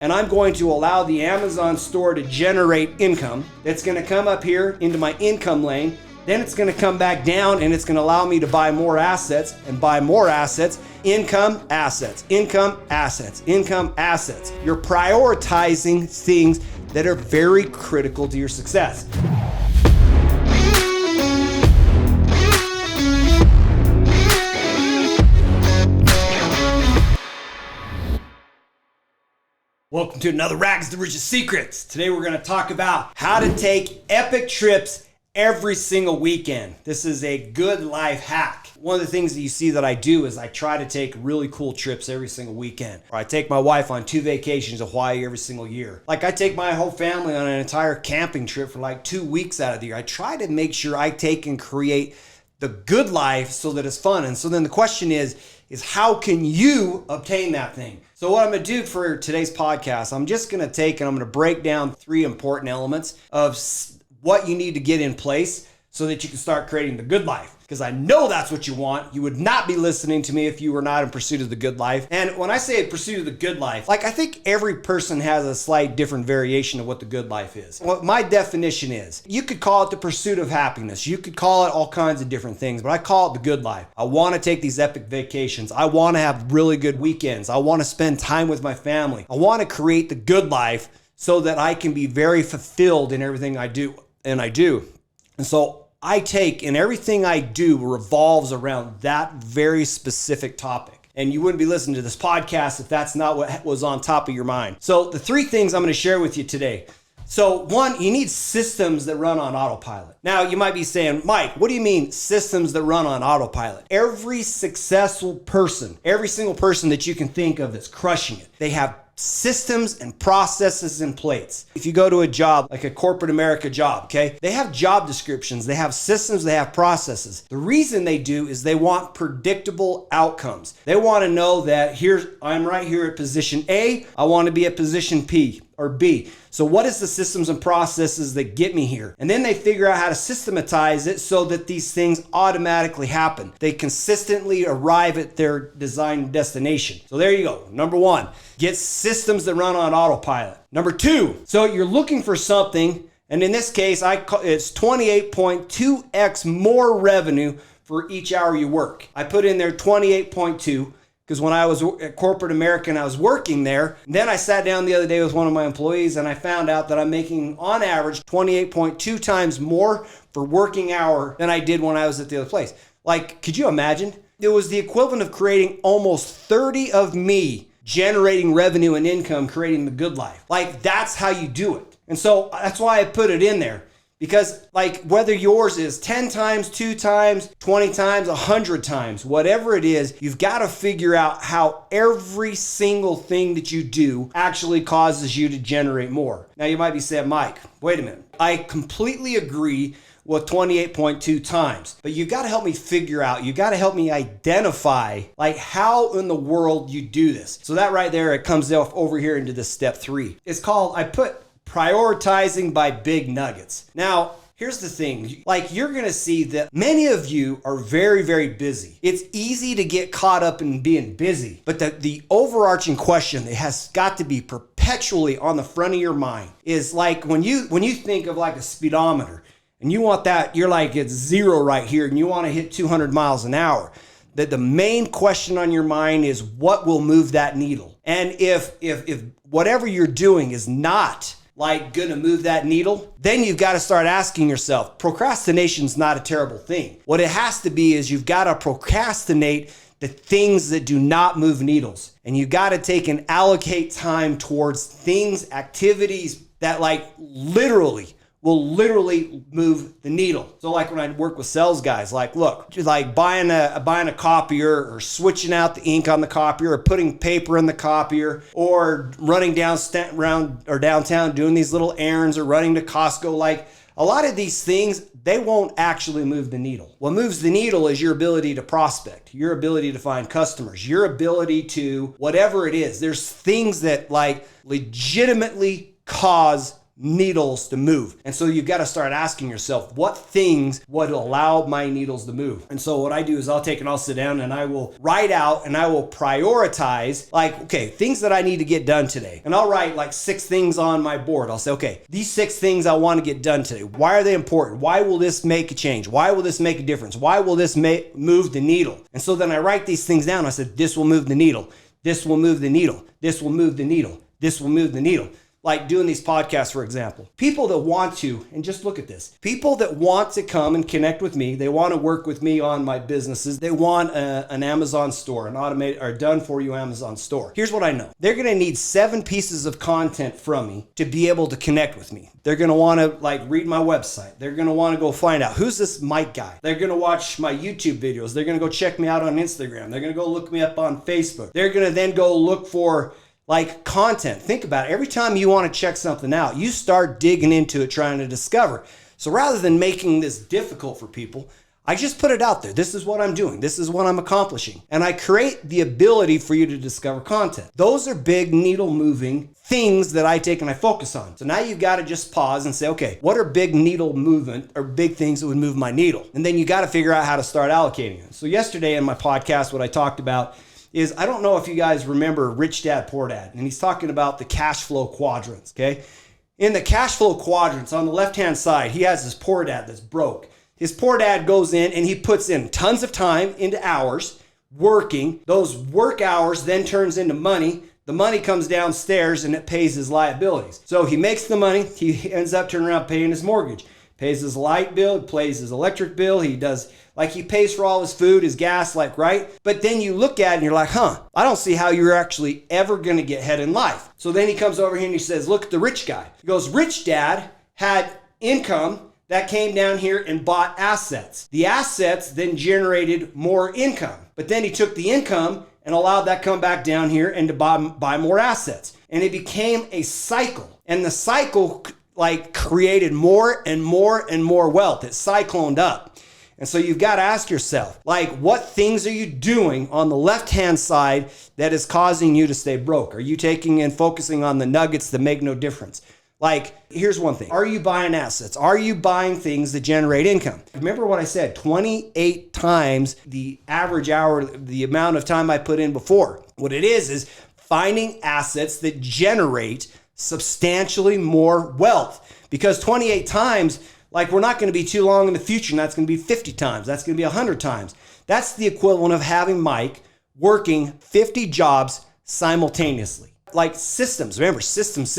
and I'm going to allow the Amazon store to generate income. It's going to come up here into my income lane. Then it's going to come back down and it's going to allow me to buy more assets and buy more assets. Income, assets, income, assets, income, assets. You're prioritizing things that are very critical to your success. Welcome to another Rags to Riches Secrets. Today we're going to talk about how to take epic trips every single weekend. This is a good life hack. One of the things that you see that I do is I try to take really cool trips every single weekend. Or I take my wife on 2 vacations to Hawaii every single year. Like I take my whole family on an entire camping trip for like 2 weeks out of the year. I try to make sure I take and create the good life so that it's fun. And so then the question is how can you obtain that thing? So what I'm going to do for today's podcast, I'm just going to take and I'm going to break down 3 important elements of what you need to get in place so that you can start creating the good life. Because I know that's what you want. You would not be listening to me if you were not in pursuit of the good life. And when I say pursuit of the good life, like I think every person has a slight different variation of what the good life is. What my definition is, you could call it the pursuit of happiness. You could call it all kinds of different things, but I call it the good life. I want to take these epic vacations. I want to have really good weekends. I want to spend time with my family. I want to create the good life so that I can be very fulfilled in everything I do. And I do. And so I take, and everything I do revolves around that very specific topic. And you wouldn't be listening to this podcast if that's not what was on top of your mind. So the 3 things I'm going to share with you today. So 1, you need systems that run on autopilot. Now you might be saying, Mike, what do you mean systems that run on autopilot? Every successful person, every single person that you can think of that's crushing it, they have systems and processes in place. If you go to a job, like a corporate America job, okay, they have job descriptions, they have systems, they have processes. The reason they do is they want predictable outcomes. They want to know that I'm right here at position A, I want to be at position P or B. So what is the systems and processes that get me here? And then they figure out how to systematize it so that these things automatically happen. They consistently arrive at their designed destination. So there you go. Number 1, get systems that run on autopilot. Number 2, so you're looking for something, and in this case, it's 28.2x more revenue for each hour you work. I put in there 28.2. Because when I was at corporate America and I was working there, then I sat down the other day with one of my employees and I found out that I'm making on average 28.2 times more for working hour than I did when I was at the other place. Like, could you imagine? It was the equivalent of creating almost 30 of me generating revenue and income, creating the good life. Like, that's how you do it. And so that's why I put it in there. Because like whether yours is 10 times, 2 times, 20 times, 100 times, whatever it is, you've got to figure out how every single thing that you do actually causes you to generate more. Now you might be saying, Mike, wait a minute. I completely agree with 28.2 times, but you got to help me figure out, you got to help me identify like how in the world you do this. So that right there, it comes off over here into this step 3. It's called, I put prioritizing by big nuggets. Now, here's the thing, like you're gonna see that many of you are very, very busy. It's easy to get caught up in being busy, but the overarching question that has got to be perpetually on the front of your mind is like when you think of like a speedometer and you want that, you're like it's 0 right here and you want to hit 200 miles an hour. That the main question on your mind is what will move that needle? And if whatever you're doing is not like gonna move that needle, then you've got to start asking yourself, procrastination's not a terrible thing. What it has to be is you've got to procrastinate the things that do not move needles. And you got to take and allocate time towards things, activities that like will literally move the needle. So like when I work with sales guys, like look, like buying a copier or switching out the ink on the copier or putting paper in the copier or running around or downtown doing these little errands or running to Costco, like a lot of these things, they won't actually move the needle. What moves the needle is your ability to prospect, your ability to find customers, your ability to whatever it is. There's things that like legitimately cause needles to move. And so you've got to start asking yourself, what things would allow my needles to move? And so what I do is I'll sit down and I will write out and I will prioritize, like, okay, things that I need to get done today. And I'll write like 6 things on my board. I'll say, okay, these 6 things I want to get done today. Why are they important? Why will this make a change? Why will this make a difference? Why will this move the needle? And so then I write these things down. I said, this will move the needle. This will move the needle. This will move the needle. This will move the needle. Like doing these podcasts, for example. People that want to, and just look at this, people that want to come and connect with me, they want to work with me on my businesses. They want an Amazon store, an automated or done for you Amazon store. Here's what I know. They're going to need 7 pieces of content from me to be able to connect with me. They're going to want to like read my website. They're going to want to go find out who's this Mike guy. They're going to watch my YouTube videos. They're going to go check me out on Instagram. They're going to go look me up on Facebook. They're going to then go look for like content. Think about it. Every time you want to check something out, you start digging into it, trying to discover. So rather than making this difficult for people, I just put it out there. This is what I'm doing. This is what I'm accomplishing. And I create the ability for you to discover content. Those are big needle moving things that I take and I focus on. So now you've got to just pause and say, okay, what are big needle movement or big things that would move my needle? And then you got to figure out how to start allocating it. So yesterday in my podcast, what I talked about is, I don't know if you guys remember Rich Dad, Poor Dad, and he's talking about the cash flow quadrants, okay? In the cash flow quadrants, on the left-hand side, he has this poor dad that's broke. His poor dad goes in and he puts in tons of time into hours, working. Those work hours then turns into money. The money comes downstairs and it pays his liabilities. So he makes the money, he ends up turning around paying his mortgage, pays his light bill, pays his electric bill, he pays for all his food, his gas, like, right? But then you look at it and you're like, I don't see how you're actually ever going to get ahead in life. So then he comes over here and he says, look at the rich guy. He goes, Rich Dad had income that came down here and bought assets. The assets then generated more income. But then he took the income and allowed that come back down here and to buy more assets. And it became a cycle. And the cycle like created more and more and more wealth. It cycloned up. And so you've got to ask yourself, like, what things are you doing on the left-hand side that is causing you to stay broke? Are you taking and focusing on the nuggets that make no difference? Like, here's one thing. Are you buying assets? Are you buying things that generate income? Remember what I said, 28 times the average hour, the amount of time I put in before. What it is finding assets that generate substantially more wealth. Because 28 times, like, we're not going to be too long in the future, and that's going to be 50 times. That's going to be 100 times. That's the equivalent of having Mike working 50 jobs simultaneously. Like systems, remember, systems.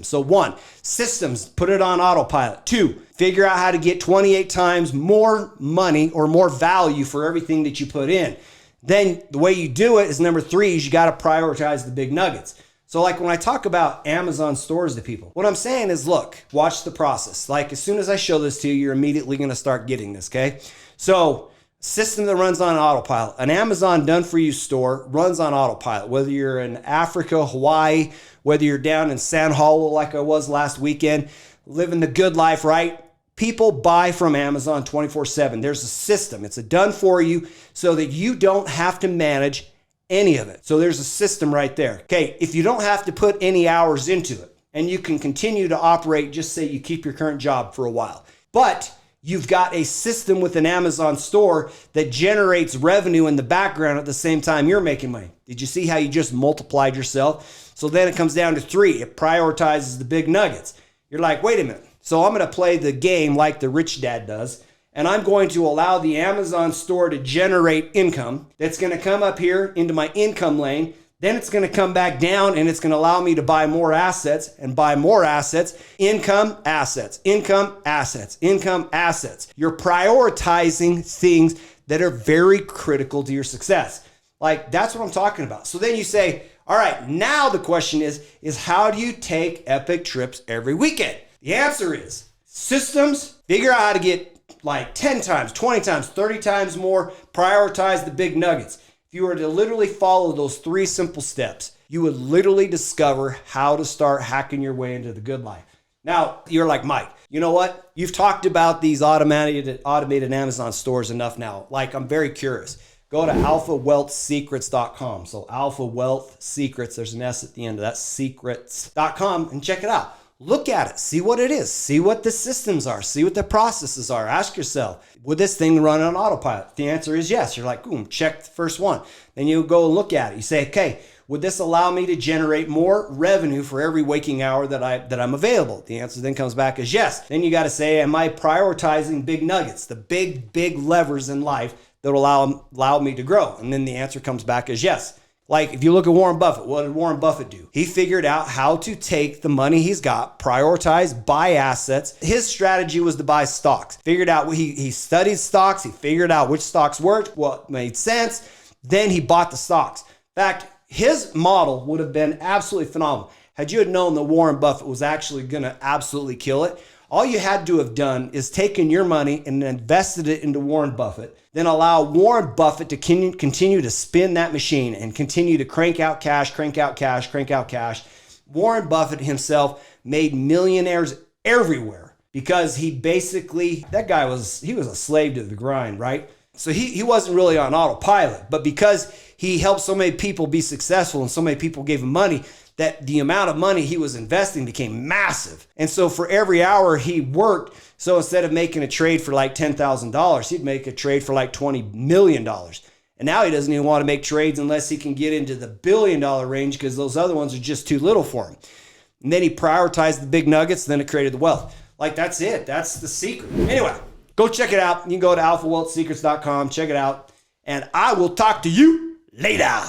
So 1, systems, put it on autopilot. 2, figure out how to get 28 times more money or more value for everything that you put in. Then the way you do it is number 3 is you got to prioritize the big nuggets. So like when I talk about Amazon stores to people, what I'm saying is, look, watch the process. Like as soon as I show this to you, you're immediately going to start getting this, okay? So system that runs on autopilot. An Amazon done-for-you store runs on autopilot. Whether you're in Africa, Hawaii, whether you're down in San Paulo like I was last weekend, living the good life, right? People buy from Amazon 24/7. There's a system. It's a done-for-you so that you don't have to manage any of it. So there's a system right there. Okay, if you don't have to put any hours into it and you can continue to operate, just say you keep your current job for a while. But you've got a system with an Amazon store that generates revenue in the background at the same time you're making money. Did you see how you just multiplied yourself? So then it comes down to 3. It prioritizes the big nuggets. You're like, wait a minute. So I'm going to play the game like the rich dad does. And I'm going to allow the Amazon store to generate income that's going to come up here into my income lane. Then it's going to come back down and it's going to allow me to buy more assets and buy more assets. Income, assets, income, assets, income, assets. You're prioritizing things that are very critical to your success. Like that's what I'm talking about. So then you say, all right, now the question is how do you take epic trips every weekend? The answer is systems. Figure out how to get like 10 times, 20 times, 30 times more, prioritize the big nuggets. If you were to literally follow those 3 simple steps, you would literally discover how to start hacking your way into the good life. Now, you're like, Mike, you know what? You've talked about these automated Amazon stores enough now. Like, I'm very curious. Go to alphawealthsecrets.com. So Alpha Wealth Secrets, there's an S at the end of that, secrets.com, and check it out. Look at it, see what it is, see what the systems are, see what the processes are. Ask yourself, would this thing run on autopilot? If the answer is yes, you're like, boom, check the first one. Then you go and look at it. You say, okay, would this allow me to generate more revenue for every waking hour that I'm available? The answer then comes back as yes. Then you got to say, am I prioritizing big nuggets, the big levers in life that will allow me to grow? And then the answer comes back as yes. Like if you look at Warren Buffett, what did Warren Buffett do? He figured out how to take the money he's got, prioritize, buy assets. His strategy was to buy stocks. Figured out, he studied stocks. He figured out which stocks worked, what made sense. Then he bought the stocks. In fact, his model would have been absolutely phenomenal. Had you had known that Warren Buffett was actually going to absolutely kill it, all you had to have done is taken your money and invested it into Warren Buffett, then allow Warren Buffett to continue to spin that machine and continue to crank out cash, crank out cash, crank out cash. Warren Buffett himself made millionaires everywhere because he basically, he was a slave to the grind, right? So he wasn't really on autopilot, but because he helped so many people be successful and so many people gave him money, that the amount of money he was investing became massive. And so for every hour he worked, so instead of making a trade for like $10,000, he'd make a trade for like $20 million. And now he doesn't even want to make trades unless he can get into the $1 billion range because those other ones are just too little for him. And then he prioritized the big nuggets, then it created the wealth. Like that's it. That's the secret. Anyway, go check it out. You can go to alphawealthsecrets.com, check it out, and I will talk to you later.